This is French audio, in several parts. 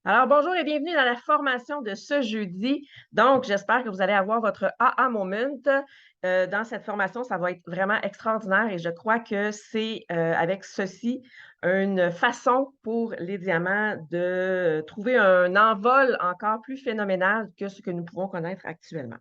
Alors, bonjour et bienvenue dans la formation de ce jeudi. Donc, j'espère que vous allez avoir votre aha moment. Dans cette formation, ça va être vraiment extraordinaire et je crois que c'est avec ceci une façon pour les diamants de trouver un envol encore plus phénoménal que ce que nous pouvons connaître actuellement.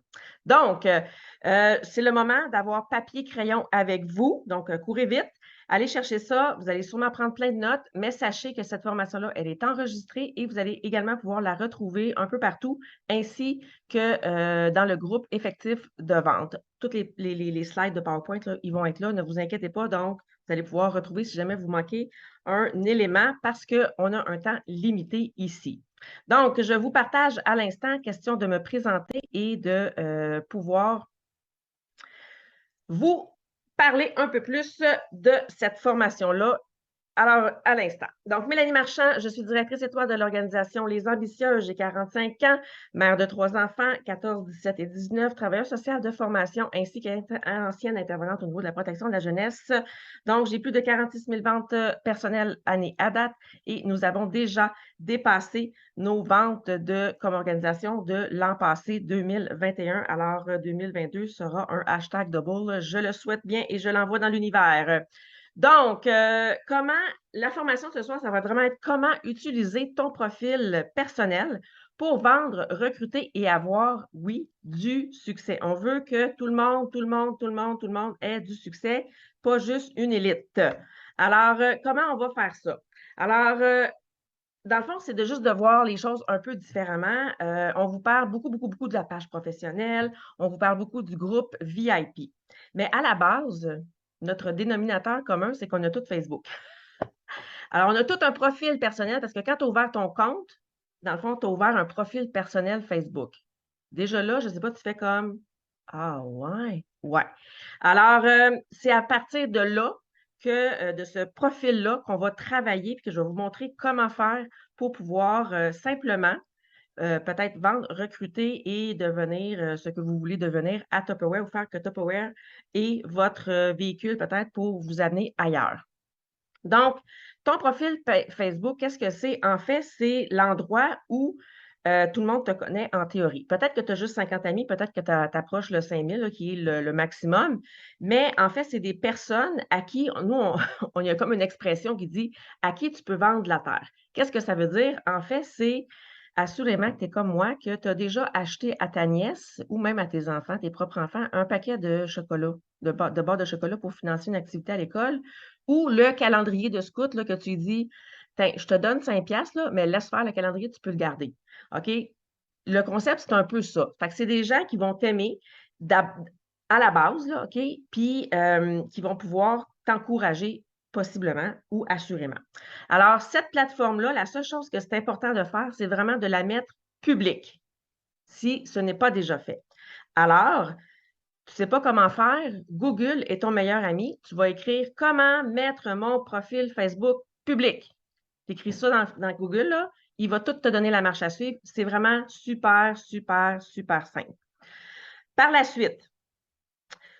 Donc, c'est le moment d'avoir papier, crayon avec vous. Donc, courez vite. Allez chercher ça, vous allez sûrement prendre plein de notes, mais sachez que cette formation-là, elle est enregistrée et vous allez également pouvoir la retrouver un peu partout, ainsi que dans le groupe effectif de vente. Toutes les slides de PowerPoint, là, ils vont être là, ne vous inquiétez pas. Donc, vous allez pouvoir retrouver si jamais vous manquez un élément parce qu'on a un temps limité ici. Donc, je vous partage à l'instant, question de me présenter et de pouvoir vous parler un peu plus de cette formation-là. Alors, à l'instant. Donc, Mélanie Marchand, je suis directrice étoile de l'organisation Les Ambitieuses. J'ai 45 ans, mère de 3 enfants, 14, 17 et 19, travailleuse sociale de formation ainsi qu'ancienne intervenante au niveau de la protection de la jeunesse. Donc, j'ai plus de 46 000 ventes personnelles année à date et nous avons déjà dépassé nos ventes comme organisation de l'an passé 2021. Alors, 2022 sera un hashtag double. Je le souhaite bien et je l'envoie dans l'univers. Donc, la formation ce soir, ça va vraiment être comment utiliser ton profil personnel pour vendre, recruter et avoir, oui, du succès. On veut que tout le monde ait du succès, pas juste une élite. Alors, comment on va faire ça? Alors, dans le fond, c'est de juste de voir les choses un peu différemment. On vous parle beaucoup de la page professionnelle. On vous parle beaucoup du groupe VIP. Mais à la base, notre dénominateur commun, c'est qu'on a tout Facebook. Alors, on a tout un profil personnel parce que quand tu as ouvert ton compte, dans le fond, tu as ouvert un profil personnel Facebook. Déjà là, je ne sais pas, tu fais comme Ah ouais, ouais. Alors, c'est à partir de là que, de ce profil-là qu'on va travailler puis que je vais vous montrer comment faire pour pouvoir, simplement, peut-être vendre, recruter et devenir, ce que vous voulez devenir à Tupperware ou faire que Tupperware est votre, véhicule peut-être pour vous amener ailleurs. Donc, ton profil Facebook, qu'est-ce que c'est? En fait, c'est l'endroit où tout le monde te connaît en théorie. Peut-être que tu as juste 50 amis, peut-être que tu approches le 5000, là, qui est le maximum, mais en fait, c'est des personnes à qui, nous, on y a comme une expression qui dit à qui tu peux vendre la terre. Qu'est-ce que ça veut dire? En fait, c'est assurément que tu es comme moi, que tu as déjà acheté à ta nièce ou même à tes enfants, tes propres enfants, un paquet de chocolat, de barres de chocolat pour financer une activité à l'école ou le calendrier de scout là, que tu dis, tiens, je te donne 5 piastres, là, mais laisse faire le calendrier, tu peux le garder. OK? Le concept, c'est un peu ça. Fait que c'est des gens qui vont t'aimer à la base, là, OK? Puis qui vont pouvoir t'encourager possiblement ou assurément. Alors, cette plateforme-là, la seule chose que c'est important de faire, c'est vraiment de la mettre publique, si ce n'est pas déjà fait. Alors, tu ne sais pas comment faire, Google est ton meilleur ami. Tu vas écrire comment mettre mon profil Facebook public. Tu écris ça dans Google, là, il va tout te donner la marche à suivre. C'est vraiment super simple. Par la suite,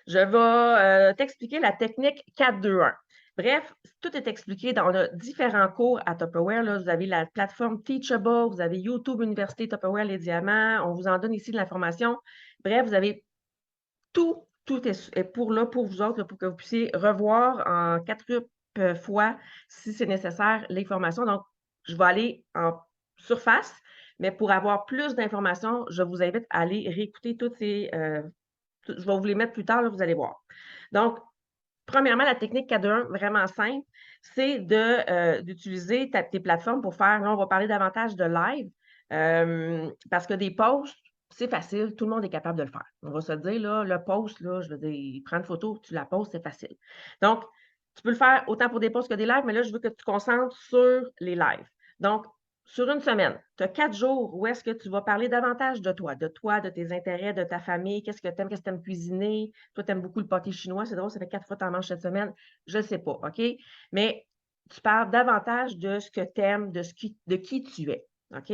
je vais t'expliquer la technique 4-2-1. Bref, tout est expliqué. On a différents cours à Tupperware. Là. Vous avez la plateforme Teachable, vous avez YouTube Université Tupperware Les Diamants. On vous en donne ici de l'information. Bref, vous avez tout est pour là, pour vous autres, là, pour que vous puissiez revoir en quadruple fois, si c'est nécessaire, les formations. Donc, je vais aller en surface, mais pour avoir plus d'informations, je vous invite à aller réécouter toutes ces, je vais vous les mettre plus tard, là, vous allez voir. Donc, premièrement, la technique 4-2-1, vraiment simple, c'est d'utiliser tes plateformes pour faire, là, on va parler davantage de live, parce que des posts, c'est facile, tout le monde est capable de le faire. On va se dire, là, le post, là, je veux dire, prends une photo, tu la postes, c'est facile. Donc, tu peux le faire autant pour des posts que des lives, mais là, je veux que tu te concentres sur les lives. Donc, sur une semaine, tu as 4 jours où est-ce que tu vas parler davantage de toi, de tes intérêts, de ta famille, qu'est-ce que tu aimes cuisiner. Toi, tu aimes beaucoup le pâté chinois, c'est drôle, ça fait 4 fois que tu en manges cette semaine. Je ne sais pas, OK? Mais tu parles davantage de ce que tu aimes, de qui tu es, OK?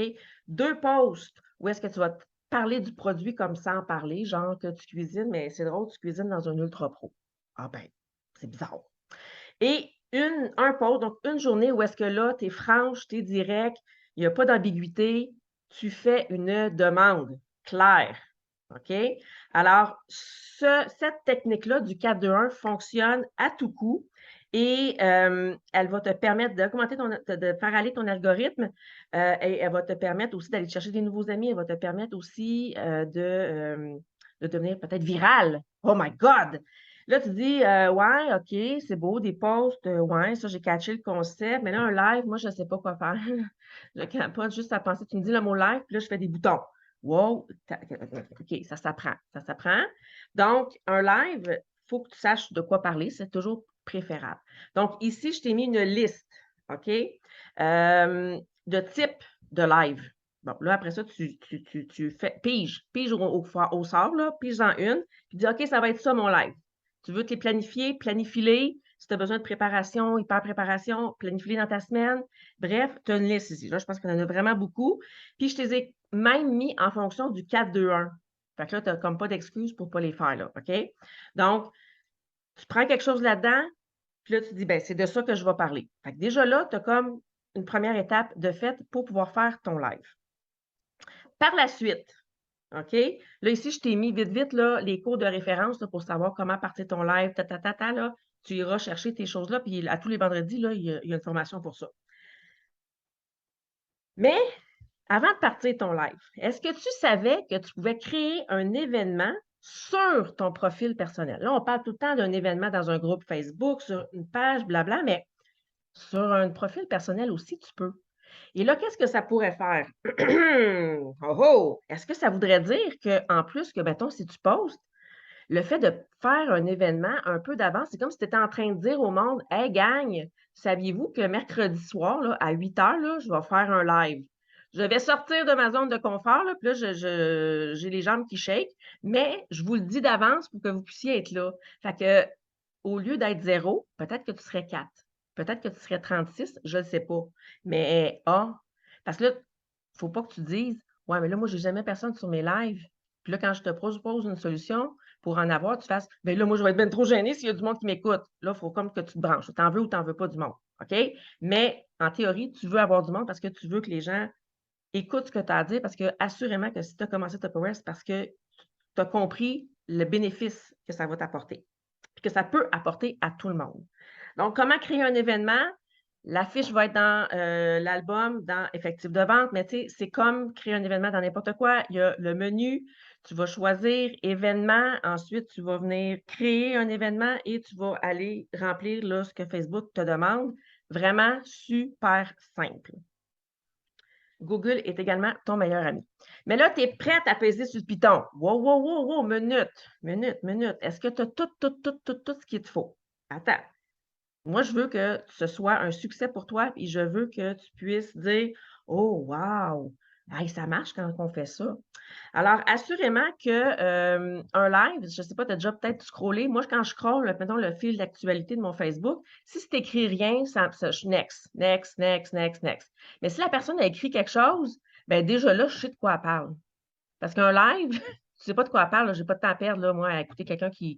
2 posts où est-ce que tu vas parler du produit comme sans en parler, genre que tu cuisines, mais c'est drôle, tu cuisines dans un ultra pro. Ah ben, c'est bizarre. Et un post, donc une journée où est-ce que là, tu es franche, tu es direct, il il n'y a pas d'ambiguïté. Tu fais une demande claire. OK? Alors, cette technique-là du 4-2-1 fonctionne à tout coup et elle va te permettre d'augmenter de faire aller ton algorithme et elle va te permettre aussi d'aller chercher des nouveaux amis. Elle va te permettre aussi de devenir peut-être viral. Oh my God! Là, tu dis, ouais, OK, c'est beau, des posts, ouais, ça, j'ai catché le concept, mais là, un live, moi, je ne sais pas quoi faire. Je capote juste à penser, tu me dis le mot live, puis là, je fais des boutons. Wow, OK, ça s'apprend, ça s'apprend. Donc, un live, il faut que tu saches de quoi parler, c'est toujours préférable. Donc, ici, je t'ai mis une liste, OK, de types de live. Bon, là, après ça, tu fais pige au sort, là, pige-en une, puis dis, OK, ça va être ça mon live. Tu veux te les planifier, planifie-les. Si tu as besoin de préparation, hyper préparation, planifie-les dans ta semaine. Bref, tu as une liste ici. Là, je pense qu'il y en a vraiment beaucoup. Puis, je te les ai même mis en fonction du 4-2-1. Fait que là, tu n'as comme pas d'excuses pour ne pas les faire, là, OK? Donc, tu prends quelque chose là-dedans, puis là, tu dis, ben c'est de ça que je vais parler. Fait que déjà là, tu as comme une première étape de fait pour pouvoir faire ton live. Par la suite, OK? Là, ici, je t'ai mis vite, vite, là, les cours de référence là, pour savoir comment partir ton live, là. Tu iras chercher tes choses-là, puis à tous les vendredis, là, il y a une formation pour ça. Mais avant de partir ton live, est-ce que tu savais que tu pouvais créer un événement sur ton profil personnel? Là, on parle tout le temps d'un événement dans un groupe Facebook, sur une page, blabla, mais sur un profil personnel aussi, tu peux. Et là, qu'est-ce que ça pourrait faire? Oh, oh! Est-ce que ça voudrait dire qu'en plus que, mettons, si tu postes, le fait de faire un événement un peu d'avance, c'est comme si tu étais en train de dire au monde: Hey, gang, saviez-vous que mercredi soir, là, à 8 heures, là, je vais faire un live? Je vais sortir de ma zone de confort, là, puis là, j'ai les jambes qui shake, mais je vous le dis d'avance pour que vous puissiez être là. Fait que, au lieu d'être 0, peut-être que tu serais 4. Peut-être que tu serais 36, je ne sais pas. Mais parce que là, il ne faut pas que tu dises: Ouais, mais là, moi, je n'ai jamais personne sur mes lives. Puis là, quand je te propose une solution pour en avoir, tu fasses: Ben là, moi, je vais être bien trop gênée s'il y a du monde qui m'écoute. Là, il faut comme que tu te branches. Tu en veux ou tu n'en veux pas du monde. OK? Mais en théorie, tu veux avoir du monde parce que tu veux que les gens écoutent ce que tu as à dire parce que assurément que si tu as commencé Tupperware, c'est parce que tu as compris le bénéfice que ça va t'apporter puis que ça peut apporter à tout le monde. Donc, comment créer un événement? L'affiche va être dans l'album, dans Effectif de vente, mais tu sais, c'est comme créer un événement dans n'importe quoi. Il y a le menu, tu vas choisir événement, ensuite tu vas venir créer un événement et tu vas aller remplir là, ce que Facebook te demande. Vraiment super simple. Google est également ton meilleur ami. Mais là, tu es prête à peser sur le piton. Wow, wow, wow, wow, minute. Est-ce que tu as tout ce qu'il te faut? Attends. Moi, je veux que ce soit un succès pour toi et je veux que tu puisses dire: Oh, wow! Hey, ça marche quand on fait ça. Alors, assurément que, un live, je ne sais pas, tu as déjà peut-être scrollé. Moi, quand je scrolle, mettons le fil d'actualité de mon Facebook, si tu écris rien, je suis next. Mais si la personne a écrit quelque chose, ben déjà là, je sais de quoi elle parle. Parce qu'un live, tu sais pas de quoi elle parle, j'ai pas de temps à perdre, là, moi, à écouter quelqu'un qui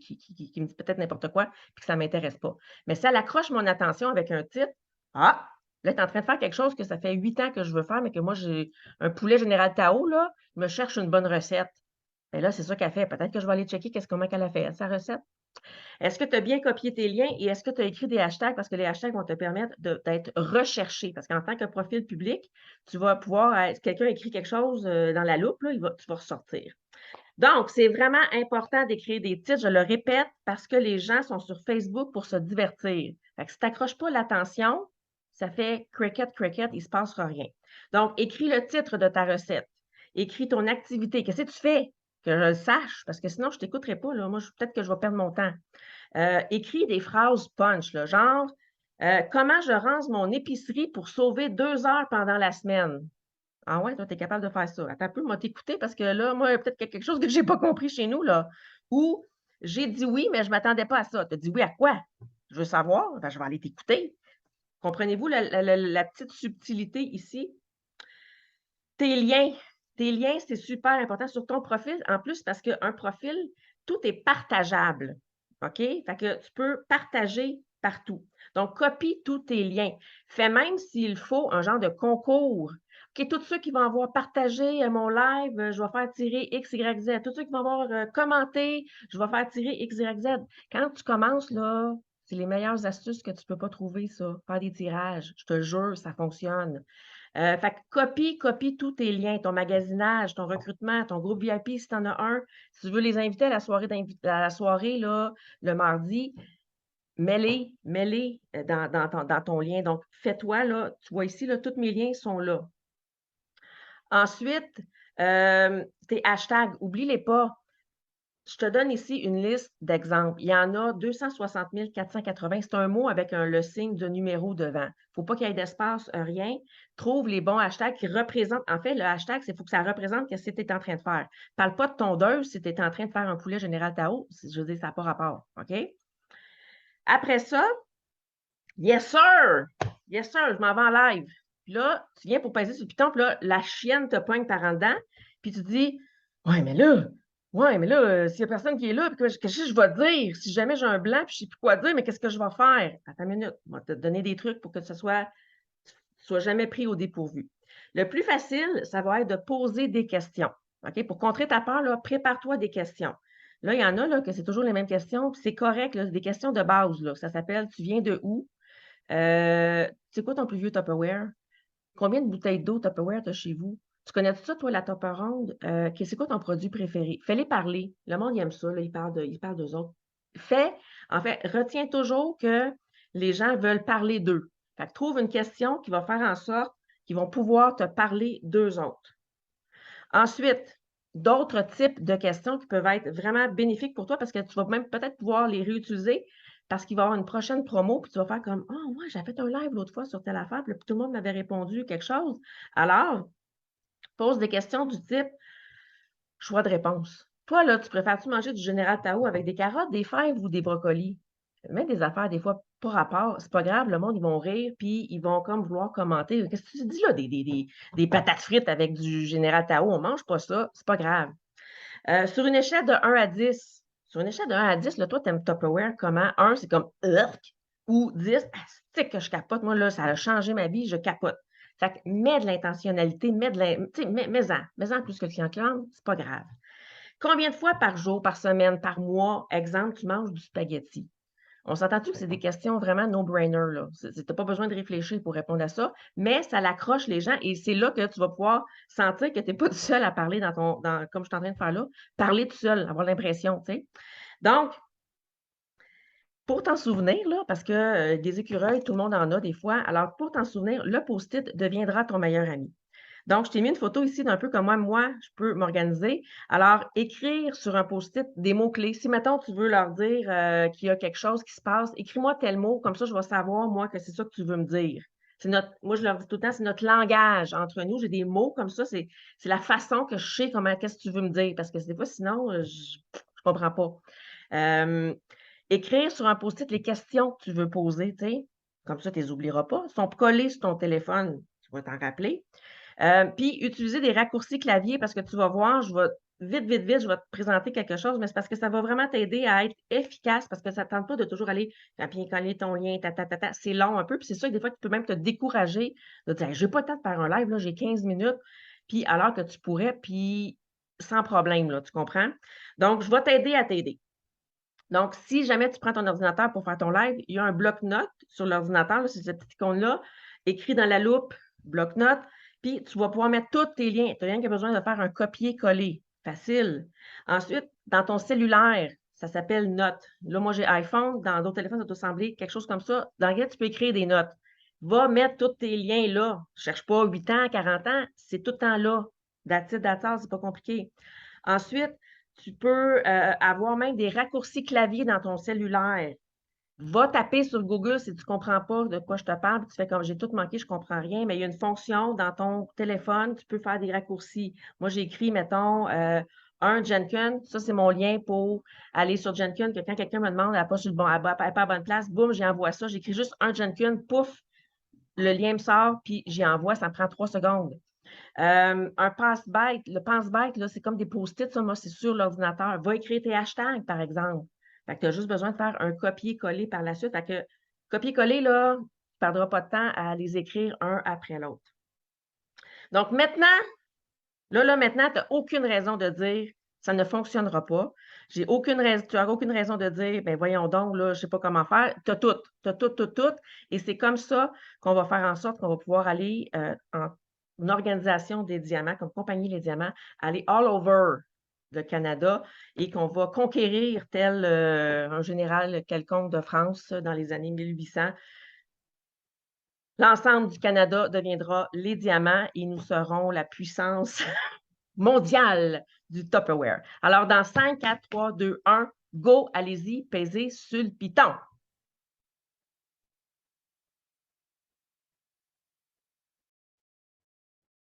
me dit peut-être n'importe quoi, puis que ça m'intéresse pas. Mais si elle accroche mon attention avec un titre, ah! Là, tu es en train de faire quelque chose que ça fait 8 ans que je veux faire, mais que moi, j'ai un poulet général Tao, là, je me cherche une bonne recette. Et là, c'est ça qu'elle fait. Peut-être que je vais aller checker comment qu'elle a fait, sa recette. Est-ce que tu as bien copié tes liens et est-ce que tu as écrit des hashtags? Parce que les hashtags vont te permettre d'être recherché. Parce qu'en tant que profil public, tu vas pouvoir, quelqu'un écrit quelque chose dans la loupe, là, tu vas ressortir. Donc, c'est vraiment important d'écrire des titres, je le répète, parce que les gens sont sur Facebook pour se divertir. Fait que si tu n'accroches pas l'attention, ça fait cricket, il ne se passera rien. Donc, écris le titre de ta recette. Écris ton activité. Qu'est-ce que tu fais? Que je le sache, parce que sinon, je ne t'écouterai pas. Là. Moi, peut-être que je vais perdre mon temps. Écris des phrases punch, là, genre comment je range mon épicerie pour sauver 2 heures pendant la semaine. Ah ouais, toi, tu es capable de faire ça. Attends un peu, moi, t'écouter parce que là, moi, peut-être qu'il y a quelque chose que j'ai pas compris chez nous, là. Ou j'ai dit oui, mais je m'attendais pas à ça. Tu as dit oui à quoi? Je veux savoir. Ben, je vais aller t'écouter. Comprenez-vous la petite subtilité ici? Tes liens. Tes liens, c'est super important sur ton profil. En plus, parce qu'un profil, tout est partageable. OK? Fait que tu peux partager partout. Donc, copie tous tes liens. Fais même s'il faut un genre de concours OK, tous ceux qui vont avoir partagé mon live, je vais faire tirer X, Y, Z. Tous ceux qui vont avoir commenté, je vais faire tirer X, Y, Z. Quand tu commences, là, c'est les meilleures astuces que tu peux pas trouver, ça. Faire des tirages. Je te jure, ça fonctionne. Fait que copie tous tes liens, ton magasinage, ton recrutement, ton groupe VIP si tu en as un. Si tu veux les inviter à la soirée, là, le mardi, mets-les dans ton lien. Donc, fais-toi, là, tu vois ici, là, tous mes liens sont là. Ensuite, tes hashtags, oublie-les pas. Je te donne ici une liste d'exemples. Il y en a 260 480. C'est un mot avec le signe de numéro devant. Il ne faut pas qu'il y ait d'espace, rien. Trouve les bons hashtags qui représentent. En fait, le hashtag, il faut que ça représente ce que tu es en train de faire. Parle pas de tondeuse si tu es en train de faire un poulet Général Tao. Je veux dire, ça n'a pas rapport. OK? Après ça, yes sir! Yes sir, je m'en vais en live. Puis là, tu viens pour peser sur le piton, puis là, la chienne te pointe par en dedans, puis tu dis ouais, mais là, s'il n'y a personne qui est là, puis qu'est-ce que je vais dire? Si jamais j'ai un blanc, puis je ne sais plus quoi dire, mais qu'est-ce que je vais faire? Attends une minute, on va te donner des trucs pour que tu ne sois jamais pris au dépourvu. Le plus facile, ça va être de poser des questions. OK? Pour contrer ta peur, là, prépare-toi des questions. Là, il y en a là, que c'est toujours les mêmes questions, puis c'est correct, là, c'est des questions de base. Là. Ça s'appelle tu viens de où? C'est quoi ton plus vieux Tupperware? Combien de bouteilles d'eau Tupperware tu as chez vous? Tu connais tout ça, toi, la Tupper Ronde? C'est quoi ton produit préféré? Fais-les parler. Le monde, il aime ça, là, ils parlent d'eux autres. Retiens toujours que les gens veulent parler d'eux. Fait que trouve une question qui va faire en sorte qu'ils vont pouvoir te parler d'eux autres. Ensuite, d'autres types de questions qui peuvent être vraiment bénéfiques pour toi parce que tu vas même peut-être pouvoir les réutiliser parce qu'il va y avoir une prochaine promo, puis tu vas faire comme oh, ouais, j'ai fait un live l'autre fois sur telle affaire, puis tout le monde m'avait répondu quelque chose. Alors, pose des questions du type choix de réponse. Toi, là, tu préfères-tu manger du Général Tao avec des carottes, des fèves ou des brocolis? Même des affaires, des fois, pas rapport. C'est pas grave, le monde, ils vont rire, puis ils vont comme vouloir commenter. Qu'est-ce que tu dis là? Des patates frites avec du Général Tao, on mange pas ça, c'est pas grave. Sur une échelle de 1 à 10, sur une échelle de 1 à 10, là, toi, t'aimes Tupperware comment? 1, c'est comme Urk, ou 10, c'est que je capote. Moi, là, ça a changé ma vie, je capote. Fait que mets de l'intentionnalité, mets-en plus que le client, c'est pas grave. Combien de fois par jour, par semaine, par mois, exemple, tu manges du spaghetti? On s'entend-tu que c'est des questions vraiment no-brainer, là? Tu n'as pas besoin de réfléchir pour répondre à ça, mais ça l'accroche les gens et c'est là que tu vas pouvoir sentir que tu n'es pas tout seul à parler comme je suis en train de faire là, parler tout seul, avoir l'impression, tu sais. Donc, pour t'en souvenir, là, parce que des écureuils, tout le monde en a des fois, alors pour t'en souvenir, le post-it deviendra ton meilleur ami. Donc, je t'ai mis une photo ici d'un peu comment moi, je peux m'organiser. Alors, écrire sur un post-it des mots-clés. Si, mettons, tu veux leur dire qu'il y a quelque chose qui se passe, écris-moi tel mot, comme ça, je vais savoir, moi, que c'est ça que tu veux me dire. Moi, je leur dis tout le temps, c'est notre langage entre nous. J'ai des mots comme ça, c'est la façon que je sais qu'est-ce que tu veux me dire. Parce que des fois, sinon, je ne comprends pas. Écrire sur un post-it les questions que tu veux poser, tu sais. Comme ça, tu ne les oublieras pas. Ils sont collés sur ton téléphone, tu vas t'en rappeler. Puis utiliser des raccourcis clavier parce que tu vas voir, je vais vite, je vais te présenter quelque chose, mais c'est parce que ça va vraiment t'aider à être efficace parce que ça ne tente pas de toujours aller copier-coller ton lien, c'est long un peu. Puis c'est ça que des fois, tu peux même te décourager de dire, j'ai pas le temps de faire un live, là, j'ai 15 minutes, puis alors que tu pourrais, puis sans problème, là, tu comprends? Donc, je vais t'aider à t'aider. Donc, si jamais tu prends ton ordinateur pour faire ton live, il y a un bloc-notes sur l'ordinateur, c'est cette petite icône-là, écrit dans la loupe, bloc-notes, puis tu vas pouvoir mettre tous tes liens. Tu n'as rien qu'à besoin de faire un copier-coller. Facile. Ensuite, dans ton cellulaire, ça s'appelle Notes. Là, moi, j'ai iPhone. Dans d'autres téléphones, ça doit sembler quelque chose comme ça. Dans lequel tu peux écrire des notes. Va mettre tous tes liens là. Ne cherche pas 8 ans, 40 ans. C'est tout le temps là. That's it, c'est pas compliqué. Ensuite, tu peux avoir même des raccourcis clavier dans ton cellulaire. Va taper sur Google si tu ne comprends pas de quoi je te parle, puis tu fais comme j'ai tout manqué, je ne comprends rien, mais il y a une fonction dans ton téléphone, tu peux faire des raccourcis. Moi, j'ai écrit, mettons, un Jenkins, ça c'est mon lien pour aller sur Jenkins, que quand quelqu'un me demande, elle n'est pas, elle pas à la bonne place, boum, j'envoie ça, j'écris juste un Jenkins, pouf, le lien me sort, puis j'y envoie, ça me prend 3 secondes. Un pass-byte, le pass-byte, là, c'est comme des post-it, ça, moi, c'est sur l'ordinateur. Va écrire tes hashtags, par exemple. Fait que tu as juste besoin de faire un copier-coller par la suite. Fait que copier-coller, là, tu ne perdras pas de temps à les écrire un après l'autre. Donc maintenant, maintenant, tu n'as aucune raison de dire ça ne fonctionnera pas. Tu n'auras aucune raison de dire, ben voyons donc, là, je ne sais pas comment faire. Tu as tout, tu as tout, tout, tout. Et c'est comme ça qu'on va faire en sorte qu'on va pouvoir aller en une organisation des diamants, comme Compagnie Les Diamants, aller all over le Canada et qu'on va conquérir tel un général quelconque de France dans les années 1800. L'ensemble du Canada deviendra les diamants et nous serons la puissance mondiale du Tupperware. Alors, dans 5, 4, 3, 2, 1, go, allez-y, pesez sur le piton.